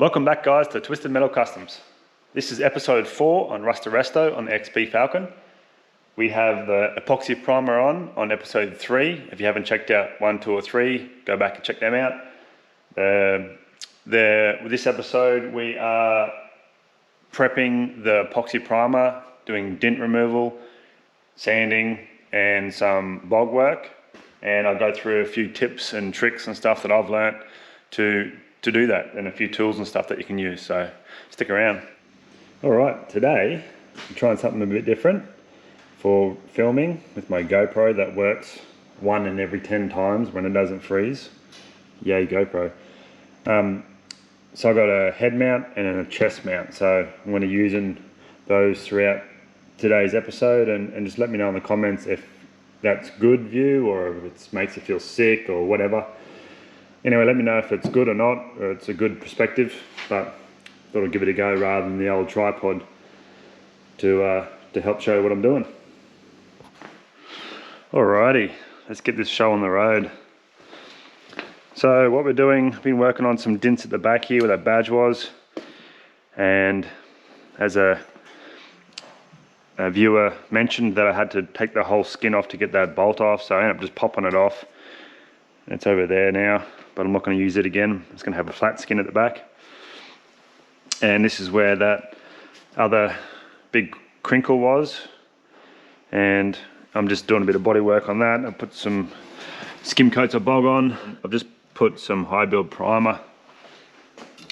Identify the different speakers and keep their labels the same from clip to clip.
Speaker 1: Welcome back, guys, to Twisted Metal Customs. This is episode 4 on Resto on the XP Falcon. We have the epoxy primer on episode 3. If you haven't checked out 1, 2 or 3, go back and check them out. With this episode we are prepping the epoxy primer, doing dint removal, sanding and some bog work, and I'll go through a few tips and tricks and stuff that I've learnt to do that, and a few tools and stuff that you can use, so stick around. Alright, today I'm trying something a bit different for filming with my GoPro that works 1 in every 10 times when it doesn't freeze. Yay GoPro. So I got a head mount and a chest mount, so I'm going to be using those throughout today's episode, and just let me know in the comments if that's good view or if it makes you feel sick or whatever. Anyway, let me know if it's good or not, or it's a good perspective, but thought I'd give it a go rather than the old tripod to help show you what I'm doing. Alrighty, let's get this show on the road. So what we're doing, I've been working on some dints at the back here where that badge was, and as a viewer mentioned that I had to take the whole skin off to get that bolt off, so I ended up just popping it off. It's over there now, but I'm not going to use it again. It's going to have a flat skin at the back. And this is where that other big crinkle was, and I'm just doing a bit of body work on that. I put some skim coats of bog on. I've just put some high build primer,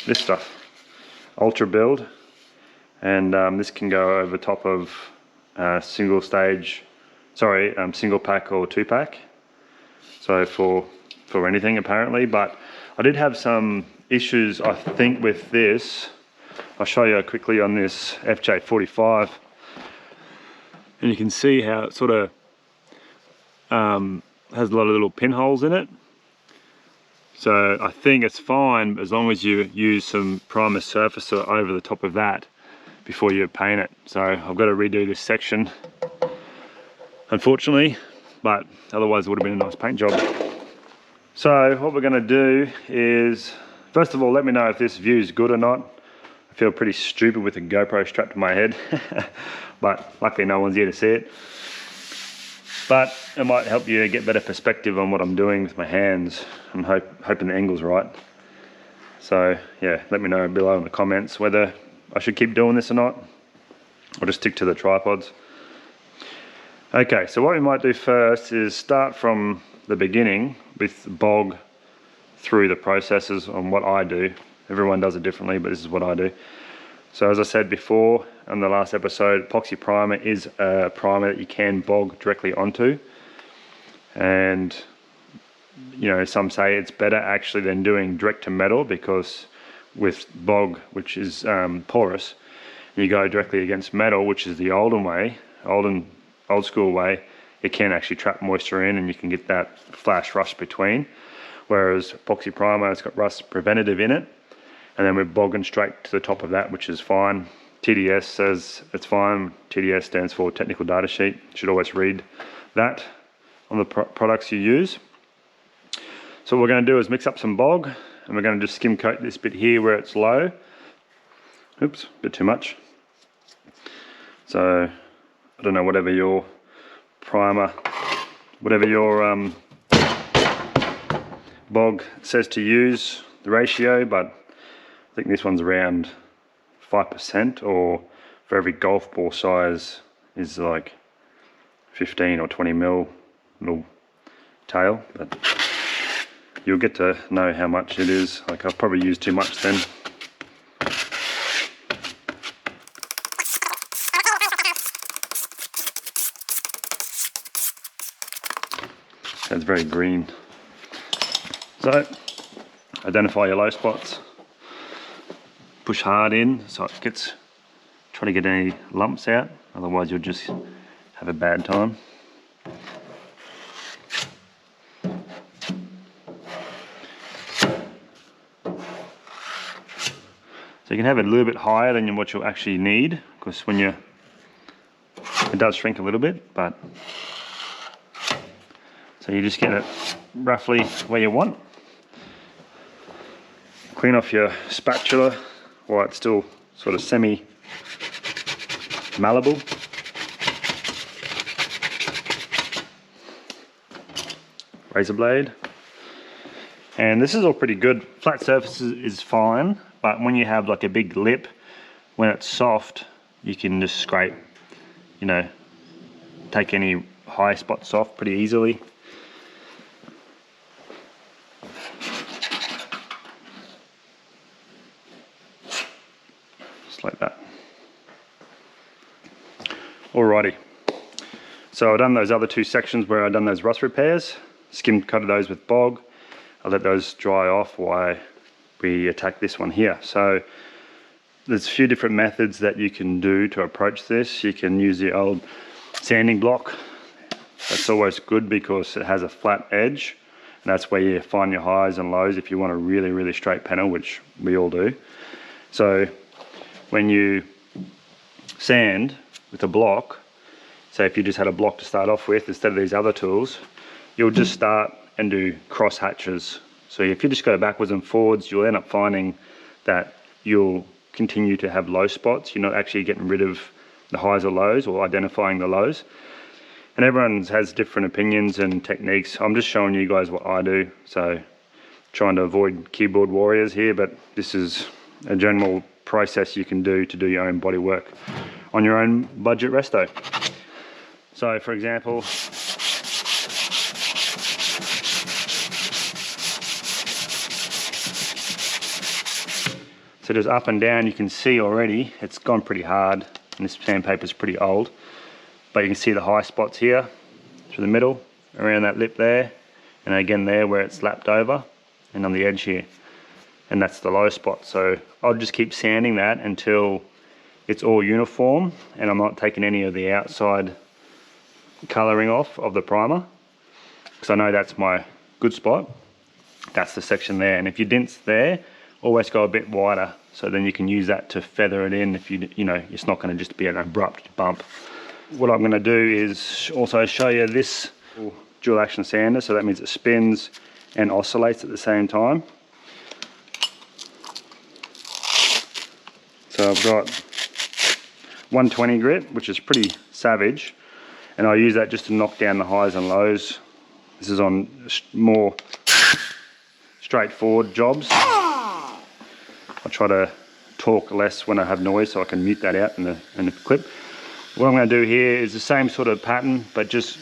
Speaker 1: this stuff, ultra build, and this can go over top of single pack or 2 pack, so for anything apparently. But I did have some issues, I think, with this. I'll show you quickly on this FJ45, and you can see how it sort of has a lot of little pinholes in it. So I think it's fine as long as you use some primer surfacer over the top of that before you paint it. So I've got to redo this section, unfortunately, but otherwise it would have been a nice paint job. So what we're going to do is, first of all, let me know if this view is good or not. I feel pretty stupid with a GoPro strapped to my head, but luckily no one's here to see it. But it might help you get better perspective on what I'm doing with my hands. I'm hoping the angle's right. So yeah, let me know below in the comments whether I should keep doing this or not, or just stick to the tripods. Okay, so what we might do first is start from the beginning with bog through the processes on what I do. Everyone does it differently, but this is what I do. So as I said before on the last episode, epoxy primer is a primer that you can bog directly onto, and you know, some say it's better actually than doing direct to metal, because with bog, which is porous, you go directly against metal, which is the old school way, it can actually trap moisture in and you can get that flash rust between. Whereas epoxy primer, it's got rust preventative in it, and then we're bogging straight to the top of that, which is fine. TDS says it's fine. TDS stands for technical data sheet. You should always read that on the products you use. So what we're going to do is mix up some bog, and we're going to just skim coat this bit here where it's low. Oops, a bit too much. So I don't know, whatever your primer, whatever your bog says to use, the ratio, but I think this one's around 5%, or for every golf ball size is like 15 or 20 mil little tail, but you'll get to know how much it is. Like, I've probably used too much then. It's very green. So identify your low spots, push hard in so it gets, try to get any lumps out, otherwise you'll just have a bad time. So you can have it a little bit higher than what you'll actually need, because when it does shrink a little bit, but so you just get it roughly where you want. Clean off your spatula while it's still sort of semi-malleable. Razor blade. And this is all pretty good. Flat surfaces is fine, but when you have like a big lip, when it's soft, you can just scrape, you know, take any high spots off pretty easily. Just like that. Alrighty. So I've done those other two sections where I've done those rust repairs, skim coated those with bog. I'll let those dry off while we attack this one here. So there's a few different methods that you can do to approach this. You can use the old sanding block. That's always good because it has a flat edge, and that's where you find your highs and lows if you want a really, really straight panel, which we all do. So when you sand with a block, say if you just had a block to start off with instead of these other tools, you'll just start and do cross hatches. So if you just go backwards and forwards, you'll end up finding that you'll continue to have low spots. You're not actually getting rid of the highs or lows or identifying the lows. And everyone has different opinions and techniques. I'm just showing you guys what I do. So trying to avoid keyboard warriors here, but this is a general process you can do to do your own body work on your own budget resto. So for example, so just up and down, you can see already it's gone pretty hard, and this sandpaper is pretty old, but you can see the high spots here through the middle, around that lip there, and again there where it's lapped over, and on the edge here, and that's the low spot. So I'll just keep sanding that until it's all uniform and I'm not taking any of the outside colouring off of the primer, because I know that's my good spot. That's the section there, and if you dent's there, always go a bit wider, so then you can use that to feather it in if you know, it's not going to just be an abrupt bump. What I'm going to do is also show you this dual action sander, so that means it spins and oscillates at the same time. So I've got 120 grit, which is pretty savage, and I use that just to knock down the highs and lows. This is on more straightforward jobs. I try to talk less when I have noise, so I can mute that out in the clip. What I'm going to do here is the same sort of pattern, but just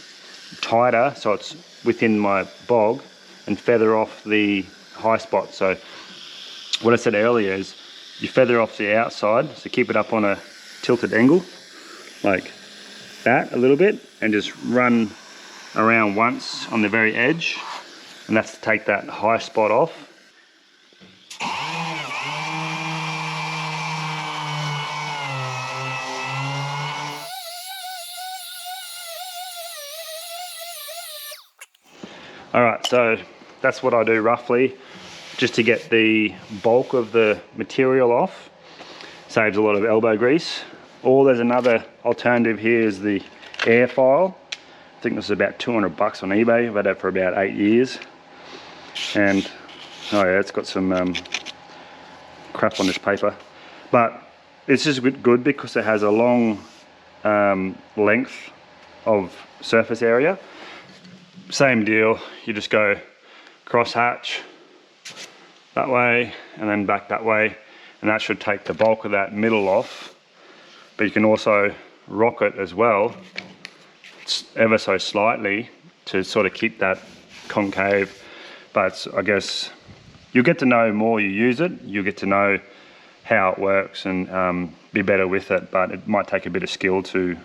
Speaker 1: tighter, so it's within my bog, and feather off the high spot. So what I said earlier is you feather off the outside, so keep it up on a tilted angle like that a little bit, and just run around once on the very edge, and that's to take that high spot off. Alright, so that's what I do roughly, just to get the bulk of the material off. Saves a lot of elbow grease. Or there's another alternative here, is the air file. I think this is about 200 bucks on eBay. I've had it for about 8 years. And, oh yeah, it's got some crap on this paper. But it's just good because it has a long length of surface area. Same deal, you just go cross hatch that way and then back that way, and that should take the bulk of that middle off. But you can also rock it as well, ever so slightly, to sort of keep that concave. But I guess you'll get to know more you use it, you'll get to know how it works and be better with it, but it might take a bit of skill to,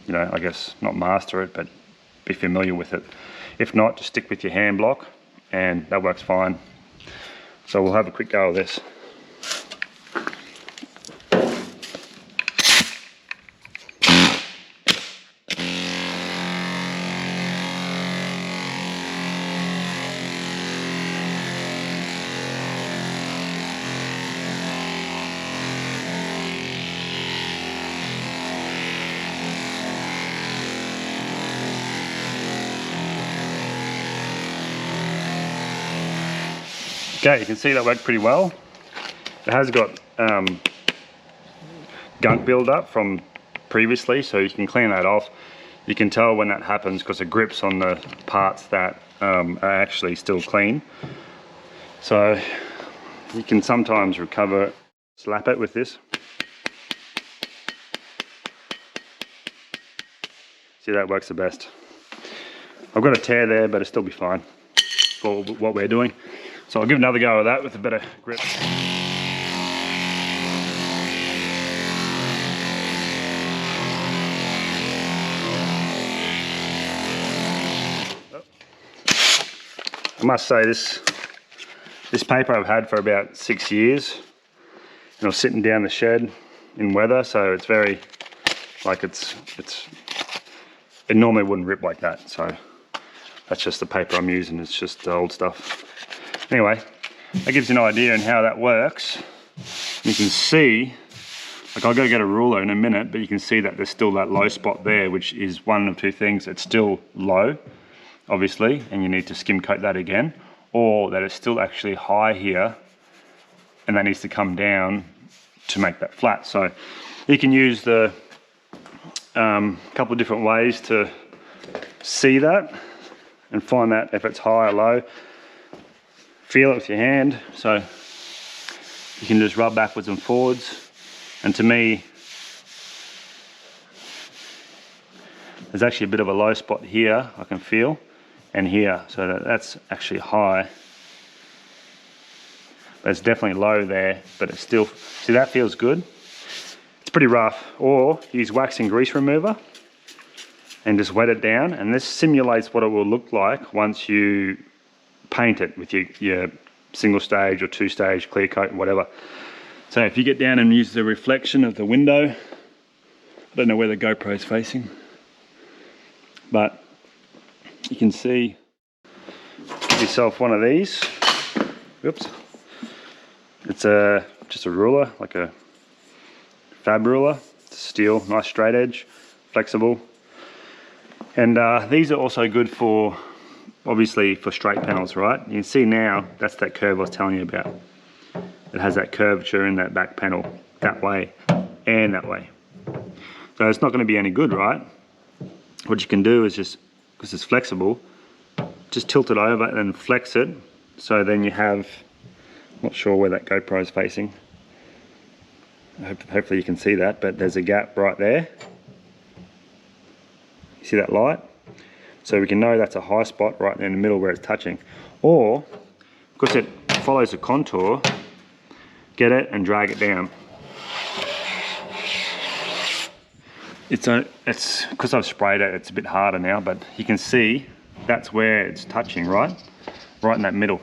Speaker 1: you know, I guess not master it, but be familiar with it. If not, just stick with your hand block and that works fine. So we'll have a quick go of this. Okay, you can see that worked pretty well. It has got gunk build-up from previously, so you can clean that off. You can tell when that happens because it grips on the parts that are actually still clean. So you can sometimes recover it, slap it with this. See, that works the best. I've got a tear there, but it'll still be fine for what we're doing. So I'll give another go of that with a better grip. I must say this paper I've had for about 6 years, and I was sitting down the shed in weather, so it's very, like it normally wouldn't rip like that, so that's just the paper I'm using. It's just the old stuff. Anyway, that gives you an idea on how that works. You can see, like I'll go get a ruler in a minute, but you can see that there's still that low spot there, which is one of two things. It's still low, obviously, and you need to skim coat that again, or that it's still actually high here and that needs to come down to make that flat. So you can use the couple of different ways to see that and find that if it's high or low. Feel it with your hand, so you can just rub backwards and forwards, and to me there's actually a bit of a low spot here I can feel, and here, so that's actually high. But it's definitely low there, but it's still, see, that feels good. It's pretty rough. Or use wax and grease remover and just wet it down, and this simulates what it will look like once you paint it with your single stage or two stage clear coat, whatever. So if you get down and use the reflection of the window, I don't know where the GoPro is facing, but you can see, give yourself one of these. Oops. It's just a ruler, like a fab ruler. It's steel, nice straight edge, flexible. And these are also good for, obviously, for straight panels, right? You can see now, that's that curve I was telling you about. It has that curvature in that back panel, that way and that way. So it's not going to be any good, right? What you can do is just, because it's flexible, just tilt it over and flex it, so then you have, not sure where that GoPro is facing, hopefully you can see that, but there's a gap right there. You see that light? So we can know that's a high spot right in the middle where it's touching. Or, because it follows the contour, get it and drag it down. It's because I've sprayed it, it's a bit harder now, but you can see that's where it's touching, right? Right in that middle.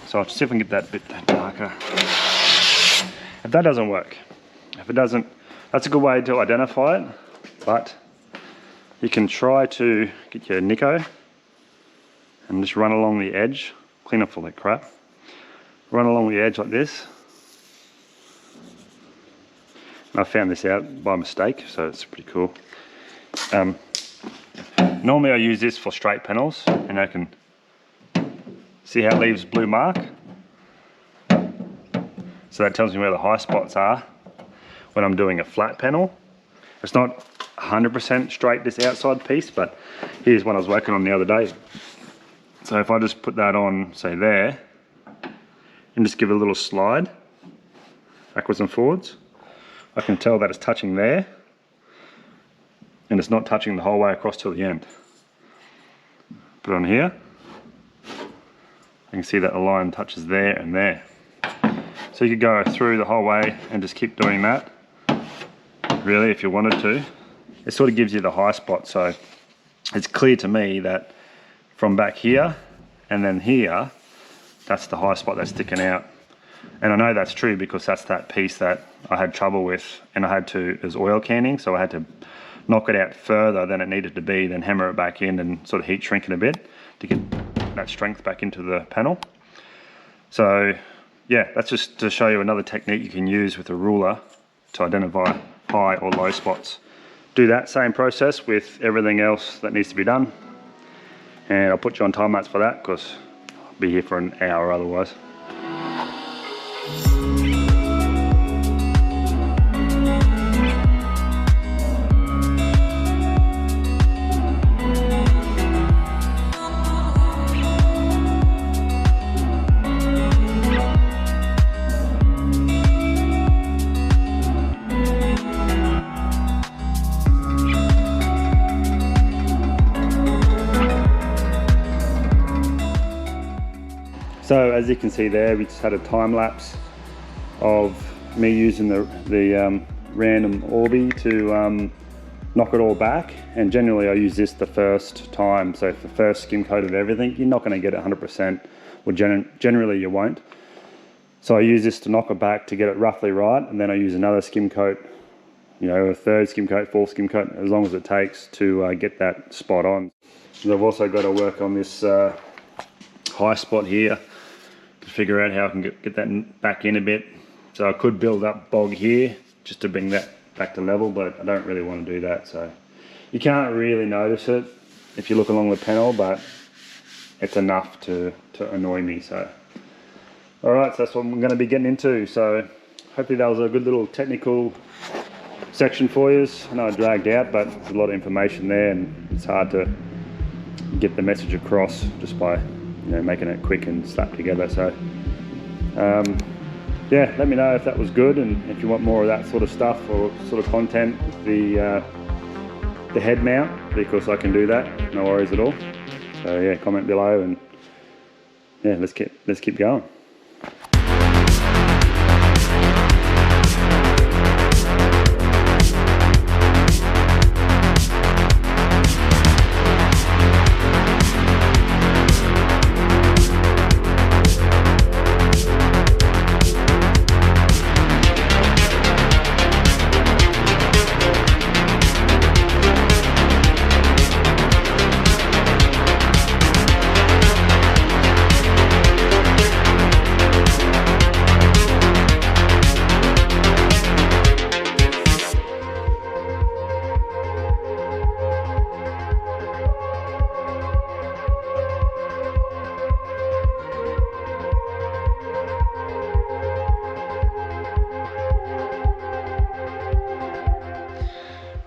Speaker 1: So I'll see if I can get that a bit darker. If that doesn't work, if it doesn't, that's a good way to identify it, but you can try to get your Nico and just run along the edge, clean up all that crap. Run along the edge like this. I found this out by mistake, so it's pretty cool. Normally I use this for straight panels, and I can see how it leaves a blue mark. So that tells me where the high spots are when I'm doing a flat panel. It's not 100% straight, this outside piece, but here's one I was working on the other day. So if I just put that on, say there, and just give it a little slide, backwards and forwards, I can tell that it's touching there, and it's not touching the whole way across till the end. Put it on here, you can see that the line touches there and there. So you could go through the whole way and just keep doing that, really, if you wanted to. It sort of gives you the high spot, so it's clear to me that from back here and then here, that's the high spot that's sticking out. And I know that's true because that's that piece that I had trouble with, and I had to, it was oil canning, so I had to knock it out further than it needed to be, then hammer it back in and sort of heat shrink it a bit to get that strength back into the panel. So yeah, that's just to show you another technique you can use with a ruler to identify high or low spots. Do that same process with everything else that needs to be done, and I'll put you on time lapse for that because I'll be here for an hour otherwise. So as you can see there, we just had a time lapse of me using the random Orbi to knock it all back, and generally I use this the first time. So for first skim coat of everything, you're not going to get it 100%, or generally you won't. So I use this to knock it back to get it roughly right, and then I use another skim coat, you know, a third skim coat, fourth skim coat, as long as it takes to get that spot on. And I've also got to work on this high spot here to figure out how I can get that back in a bit. So I could build up bog here just to bring that back to level, but I don't really want to do that. So you can't really notice it if you look along the panel, but it's enough to annoy me. So alright, so that's what I'm going to be getting into. So hopefully that was a good little technical section for you. I know I dragged out, but there's a lot of information there, and it's hard to get the message across just by, you know, making it quick and slapped together. So yeah, let me know if that was good, and if you want more of that sort of stuff or sort of content with the head mount, because I can do that, no worries at all. So yeah, comment below, and yeah, let's keep going.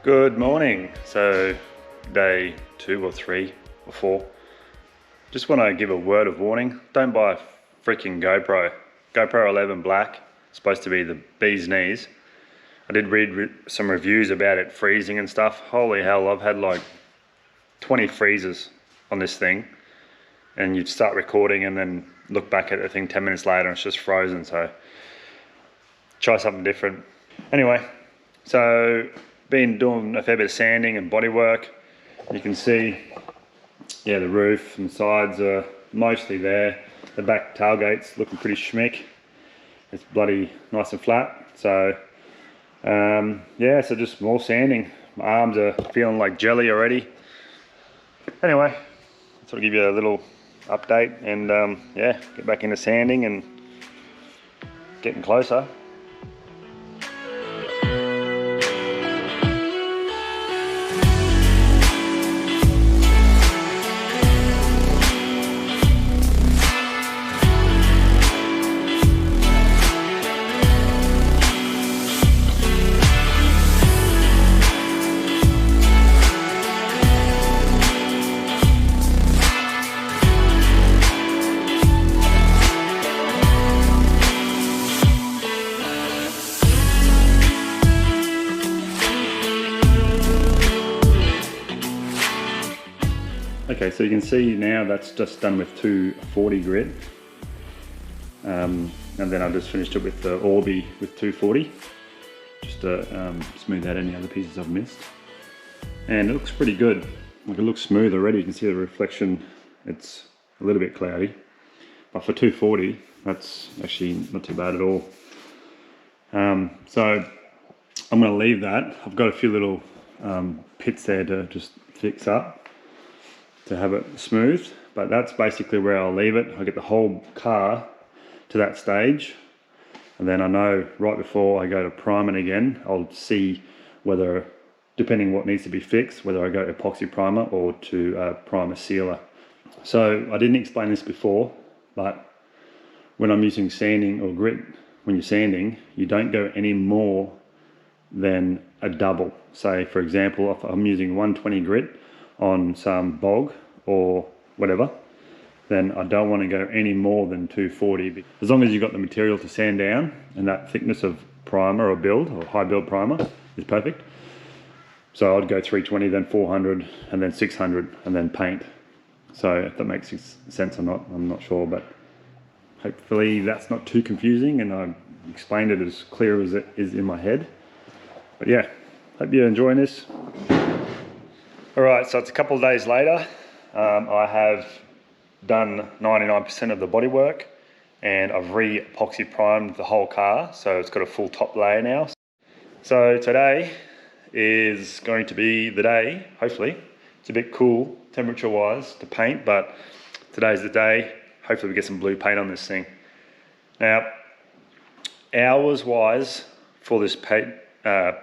Speaker 1: Good morning. So day 2 or 3 or 4. Just want to give a word of warning. Don't buy a freaking GoPro. GoPro 11 Black, supposed to be the bee's knees. I did read some reviews about it freezing and stuff. Holy hell, I've had like 20 freezes on this thing, and you'd start recording and then look back at the thing 10 minutes later and it's just frozen. So try something different. Anyway, so been doing a fair bit of sanding and body work. You can see, yeah, the roof and sides are mostly there. The back tailgate's looking pretty schmick. It's bloody nice and flat. So yeah, so just more sanding. My arms are feeling like jelly already. Anyway, sort of give you a little update, and yeah, get back into sanding and getting closer. Okay, so you can see now that's just done with 240 grit, and then I just finished it with the Orbi with 240, just to smooth out any other pieces I've missed. And it looks pretty good. Like, it looks smooth already. You can see the reflection. It's a little bit cloudy, but for 240, that's actually not too bad at all. So I'm going to leave that. I've got a few little pits there to just fix up to have it smooth, but that's basically where I'll leave it. I'll get the whole car to that stage, and then I know right before I go to prime it again, I'll see whether, depending what needs to be fixed, whether I go epoxy primer or to primer sealer. So I didn't explain this before, but when I'm using sanding or grit, when you're sanding, you don't go any more than a double. Say, for example, if I'm using 120 grit on some bog or whatever, then I don't want to go any more than 240. As long as you've got the material to sand down, and that thickness of primer or build or high build primer is perfect. So I'd go 320, then 400, and then 600, and then paint. So if that makes sense or not, I'm not sure, but Hopefully that's not too confusing and I explained it as clear as it is in my head. But yeah, hope you're enjoying this. Alright, so it's a couple of days later. I have done 99% of the bodywork and I've re-epoxy primed the whole car, so it's got a full top layer now. So today is going to be the day, hopefully. It's a bit cool temperature wise to paint, but today's the day. Hopefully we get some blue paint on this thing. Now, hours wise for this paint and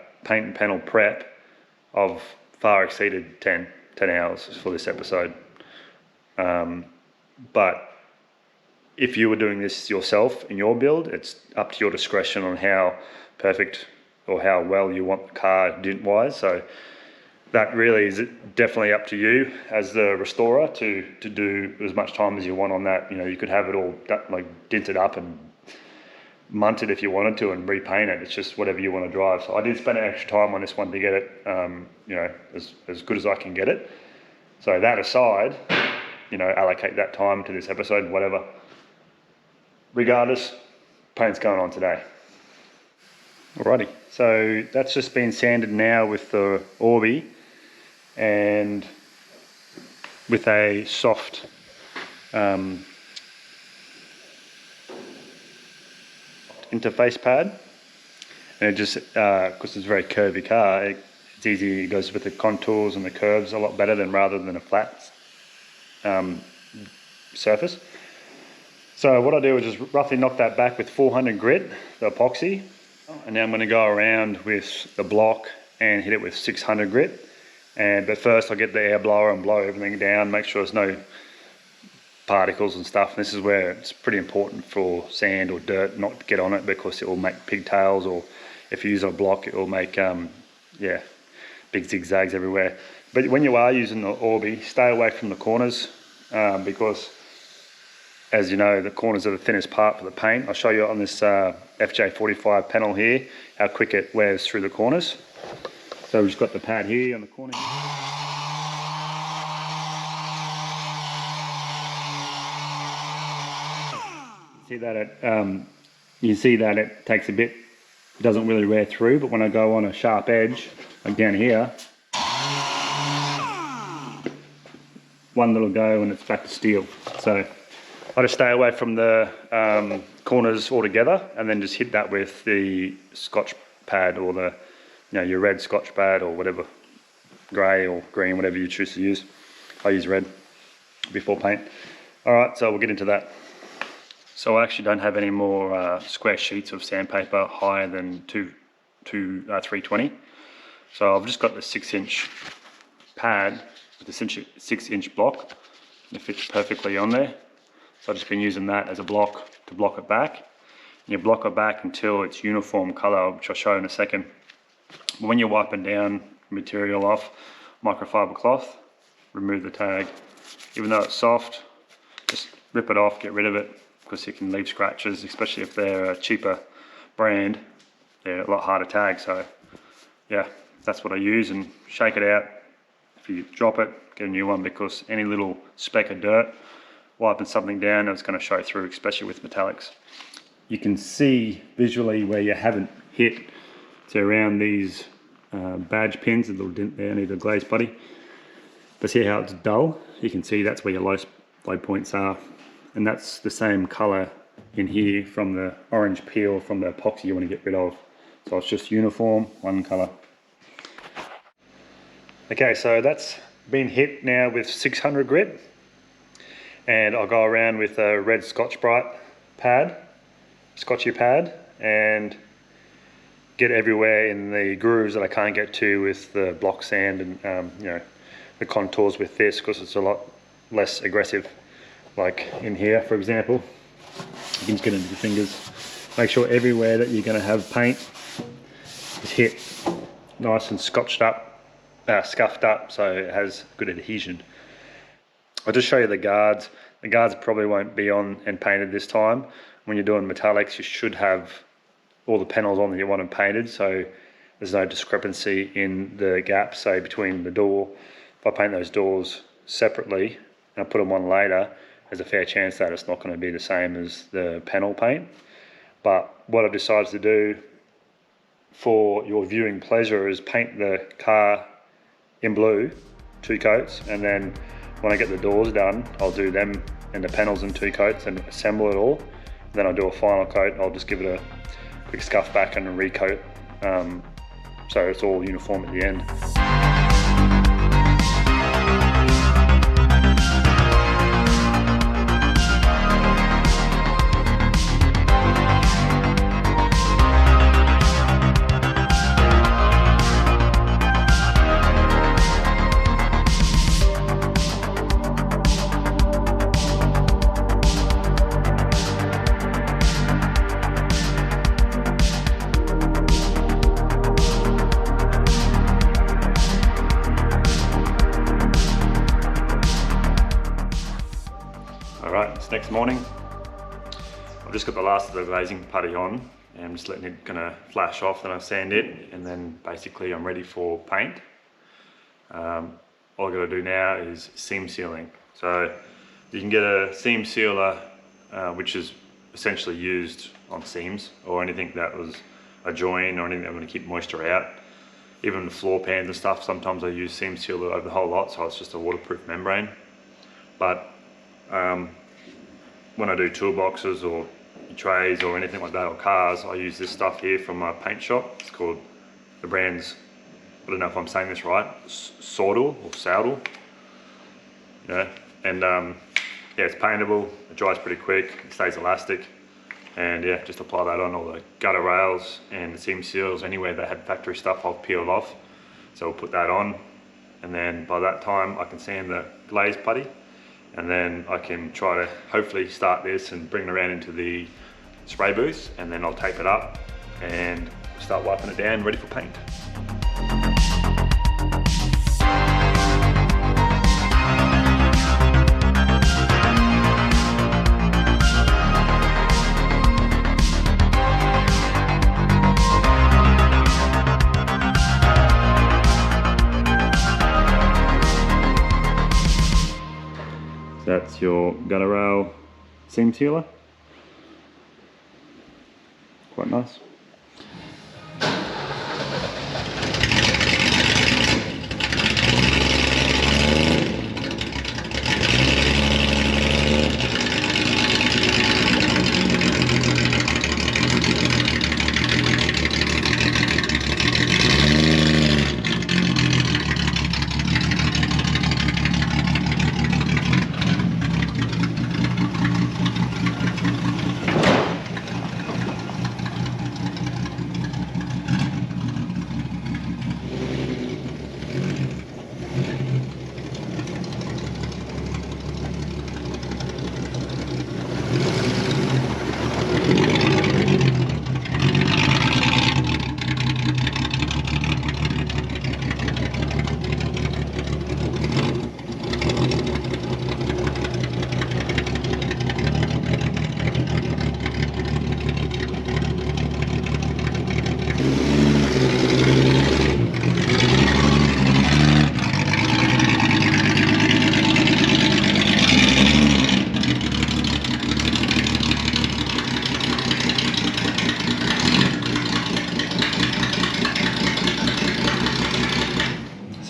Speaker 1: panel prep, I've far exceeded 10 hours for this episode. But if you were doing this yourself in your build, it's up to your discretion on how perfect or how well you want the car dint wise. So that really is definitely up to you as the restorer to do as much time as you want on that. You know, you could have it all like dinted up and munted if you wanted to and repaint it. It's just whatever you want to drive. So I did spend an extra time on this one to get it, you know, as good as I can get it. So that aside, you know, allocate that time to this episode, whatever. Regardless, paint's going on today. Alrighty, so that's just been sanded now with the Orbi and with a soft interface pad. And it just, because it's a very curvy car, it's easy, it goes with the contours and the curves a lot better rather than a flat surface. So what I do is just roughly knock that back with 400 grit, the epoxy, and now I'm going to go around with the block and hit it with 600 grit. But first I'll get the air blower and blow everything down, make sure there's no particles and stuff. And this is where it's pretty important for sand or dirt not to get on it, because it will make pigtails, or if you use a block it will make yeah, big zigzags everywhere. But when you are using the Orbi, stay away from the corners, because as you know, the corners are the thinnest part for the paint. I'll show you on this FJ45 panel here how quick it wears through the corners. So we've just got the pad here on the corner. See that you can see that it takes a bit, it doesn't really wear through, but when I go on a sharp edge, like down here, one little go and it's back to steel. So I just stay away from the corners altogether, and then just hit that with the Scotch pad, or the, you know, your red Scotch pad, or whatever, grey or green, whatever you choose to use. I use red before paint. All right, so we'll get into that. So I actually don't have any more square sheets of sandpaper higher than 320. So I've just got the 6-inch pad with the 6-inch block. It fits perfectly on there. So I've just been using that as a block to block it back. And you block it back until it's uniform colour, which I'll show in a second. But when you're wiping down material off, microfiber cloth, remove the tag. Even though it's soft, just rip it off, get rid of it, because it can leave scratches, especially if they're a cheaper brand. They're a lot harder to tag, so yeah, that's what I use, and shake it out. If you drop it, get a new one, because any little speck of dirt, wiping something down, it's going to show through, especially with metallics. You can see visually where you haven't hit, so around these badge pins, a little dent there, need a glaze putty. But see how it's dull? You can see that's where your low points are. And that's the same colour in here from the orange peel from the epoxy you want to get rid of. So it's just uniform, one colour. Okay, so that's been hit now with 600 grit. And I'll go around with a red Scotchy pad, and get everywhere in the grooves that I can't get to with the block sand, and you know, the contours with this, because it's a lot less aggressive. Like in here, for example, you can just get into your fingers. Make sure everywhere that you're going to have paint is hit nice and scotched up, scuffed up, so it has good adhesion. I'll just show you the guards. The guards probably won't be on and painted this time. When you're doing metallics, you should have all the panels on that you want them painted, so there's no discrepancy in the gap, say between the door. If I paint those doors separately and I put them on later, there's a fair chance that it's not going to be the same as the panel paint. But what I've decided to do for your viewing pleasure is paint the car in blue, 2 coats, and then when I get the doors done, I'll do them and the panels in 2 coats and assemble it all. Then I'll do a final coat. I'll just give it a quick scuff back and a recoat, so it's all uniform at the end. Alright, it's next morning. I've just got the last of the glazing putty on and I'm just letting it kind of flash off, then I sand it, and then basically I'm ready for paint. All I've got to do now is seam sealing. So you can get a seam sealer which is essentially used on seams or anything that was a join or anything that I'm going to keep moisture out. Even the floor pans and stuff, sometimes I use seam sealer over the whole lot, so it's just a waterproof membrane. But when I do toolboxes or trays or anything like that, or cars, I use this stuff here from my paint shop. It's called, the brand's, I don't know if I'm saying this right, Sordel or Saudel. Yeah, and yeah, it's paintable, it dries pretty quick, it stays elastic, and yeah, just apply that on all the gutter rails and the seam seals. Anywhere that had factory stuff, I'll peel it off. So I'll put that on, and then by that time I can sand the glaze putty. And then I can try to hopefully start this and bring it around into the spray booth, and then I'll tape it up and start wiping it down, ready for paint. That's your gutter rail seam sealer. Quite nice.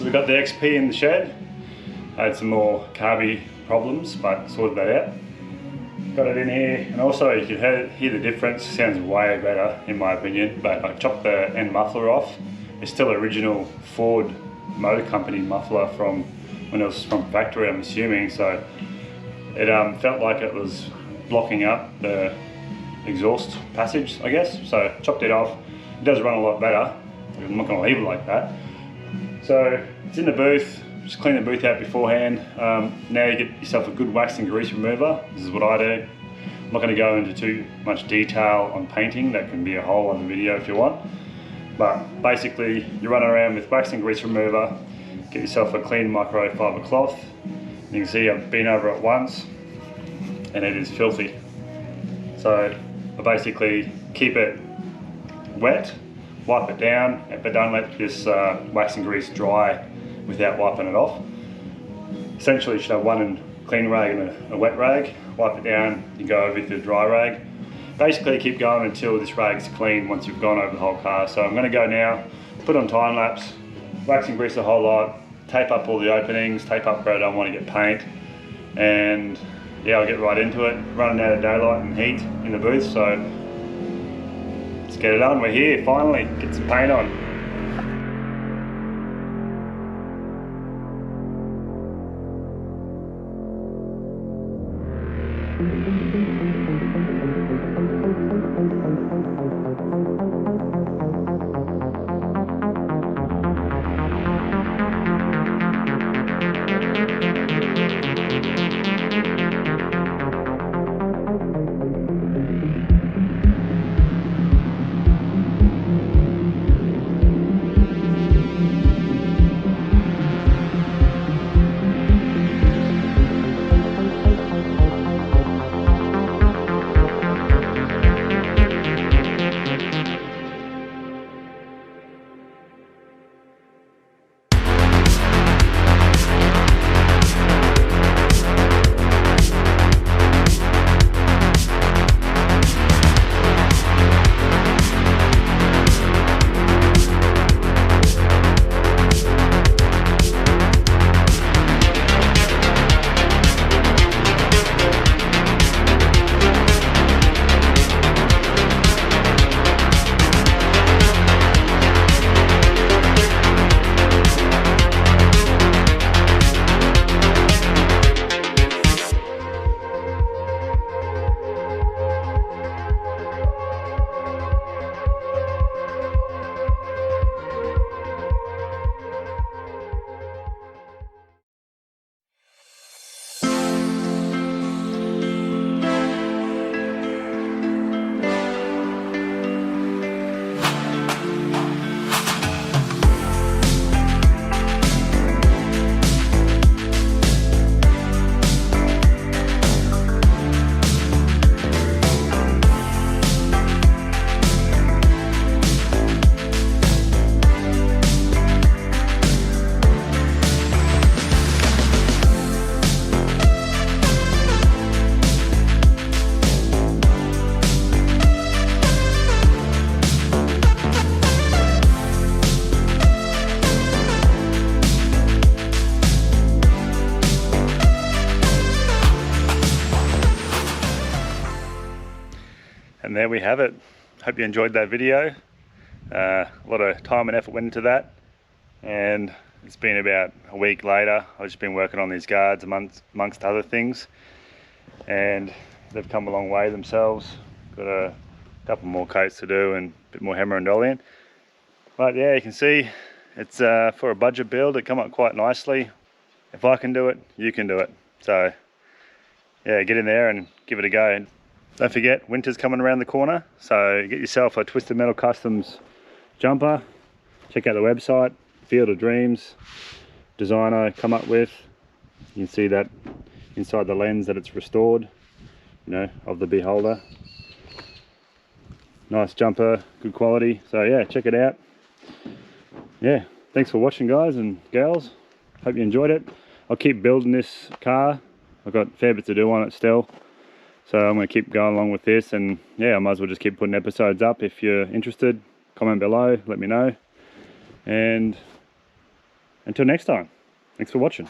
Speaker 1: We got the XP in the shed. I had some more carby problems, but sorted that out. Got it in here, and also you can hear the difference. It sounds way better in my opinion, but I chopped the end muffler off. It's still original Ford Motor Company muffler from when it was from factory, I'm assuming, so it felt like it was blocking up the exhaust passage, I guess. So chopped it off. It does run a lot better. I'm not going to leave it like that. So it's in the booth, just clean the booth out beforehand. Now you get yourself a good wax and grease remover. This is what I do. I'm not going to go into too much detail on painting. That can be a whole other video if you want. But basically you run around with wax and grease remover, get yourself a clean microfiber cloth. You can see I've been over it once and it is filthy. So I basically keep it wet, wipe it down, but don't let this wax and grease dry without wiping it off. Essentially you should have one clean rag and a wet rag, wipe it down, you go over with the dry rag. Basically keep going until this rag's clean once you've gone over the whole car. So I'm going to go now, put on time lapse, wax and grease a whole lot, tape up all the openings, tape up where I don't want to get paint, and yeah, I'll get right into it. Running out of daylight and heat in the booth, so let's get it on. We're here finally, get some paint on. And there we have it. Hope you enjoyed that video. A lot of time and effort went into that, and it's been about a week later. I've just been working on these guards amongst other things, and they've come a long way themselves. Got a couple more coats to do and a bit more hammer and dollying. But yeah, you can see it's for a budget build, it come up quite nicely. If I can do it, you can do it. So yeah, get in there and give it a go. Don't forget, winter's coming around the corner, so get yourself a Twisted Metal Customs jumper. Check out the website, Field of Dreams designer come up with. You can see that inside the lens that it's restored, you know, of the beholder. Nice jumper, good quality. So yeah, check it out. Yeah, thanks for watching, guys and gals. Hope you enjoyed it. I'll keep building this car. I've got a fair bit to do on it still. So I'm going to keep going along with this, and yeah, I might as well just keep putting episodes up. If you're interested, comment below, let me know. And until next time, thanks for watching.